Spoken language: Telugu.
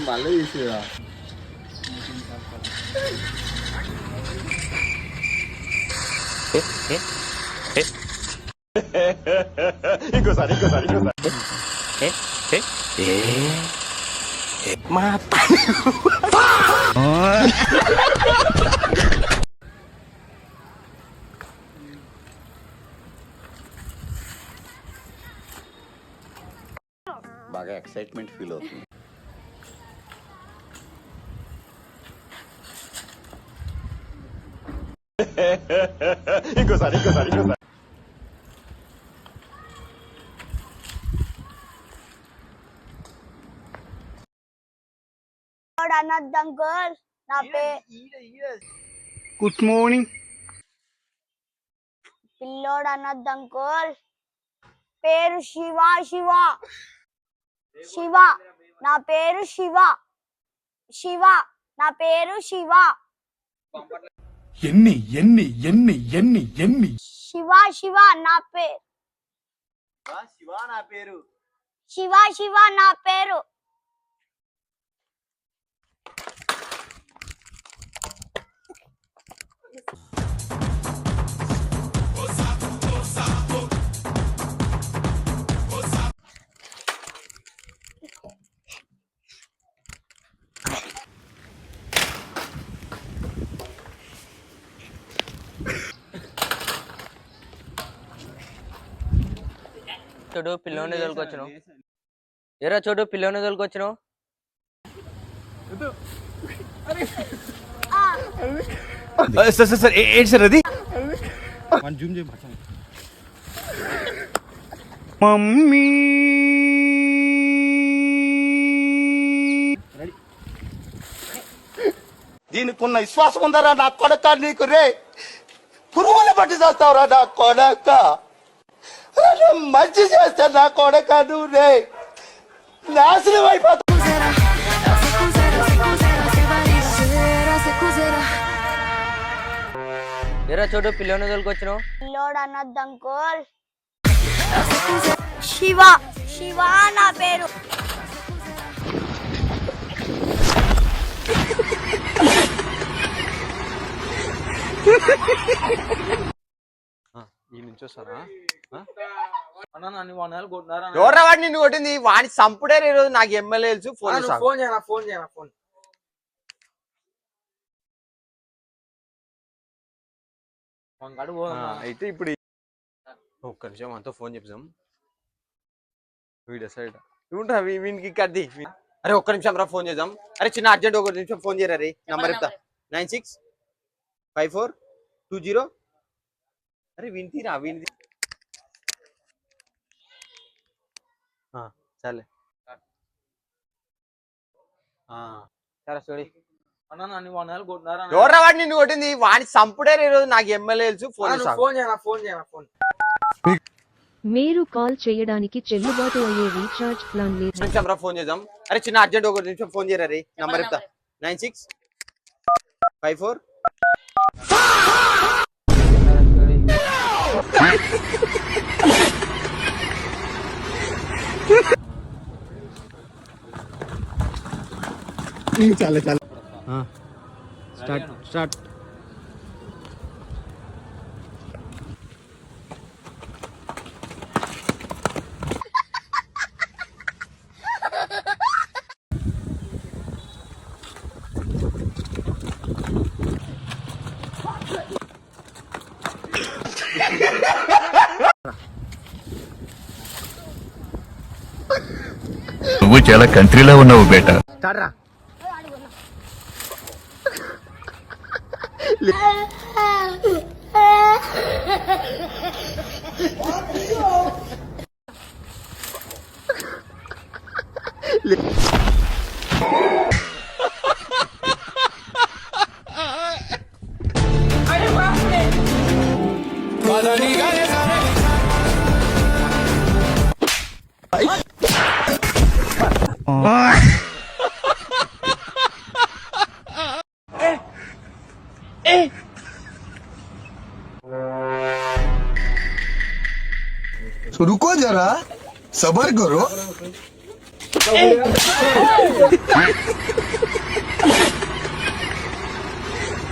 మళ్ళీ తీసిరా ఇంకోసారి బాగా ఎక్సైట్మెంట్ ఫీల్ అవుతుంది. ఇంకోసారి అనద్దంకుల్ నా గుడ్ మార్నింగ్. పిల్లోడు అనద్దంకుల్ పేరు శివ శివ శివ నా పేరు శివ శివ నా పేరు శివ ఎన్ని ఎన్ని ఎన్ని ఎన్ని ఎన్ని శివ శివ నా పేరు శివ శివ నా పేరు చూడు పిల్లోని తోలుకొచ్చును. ఎరా చూడు పిల్లోని తోలుకొచ్చును. సార్ ఏంటి సార్ అది? మమ్మీ దీనికి ఉన్న విశ్వాసం ఉందరా నా కొడక, నీకు రే పురుగులు పట్టి చేస్తావురా నా కొడక, మంచి చేస్తా నా కొడక, నువ్వు రే నాశనం అయిపోతావు. ఎరా చూడు పిల్లోని తోలుకొచ్చును. పిల్లోడు అనద్దంకుల్ శివ శివ నా పేరు ఈ నుంచి వస్తారా వాడిని ఎవరా వాడిని నిన్ను కొట్టింది? వాడిని సంపుడే ఈరోజు. నాకు ఎమ్మెల్యే తెలుసు. ఫోన్ చేయనా అయితే ఇప్పుడు ఒక్క నిమిషం అంతా ఫోన్ చెప్తాం. వీడియో సైడ్ ఉంటా వీనికి కద్ది. అరే ఒక్క నిమిషం రా ఫోన్ చేద్దాం. అరే చిన్న అర్జెంట్ ఒక నిమిషం ఫోన్ చేయరా రే. నంబర్ చెప్తా 965420. అరే వింటిరా విని సరే సరే చూడి. ఎవరా వాడిని నిన్ను కొట్టింది? వాడిని సంపుడే ఈరోజు. నాకు ఎమ్మెల్యే తెలుసు. ఫోన్ చేయనా మీరు కాల్ చేయడానికి చెల్లుబాటు అయ్యే రీఛార్జ్ ప్లాన్ లేదు. నిమిషం రా ఫోన్ చేద్దాం. అరే చిన్న అర్జెంట్ ఒక నిమిషం ఫోన్ చేయరా రే. నంబర్ చెప్తా 9654. చాలే స్టార్ట్. నువ్వు చాలా కంట్రీలో ఉన్నావు బేటా. रुको जरा, सबर करो.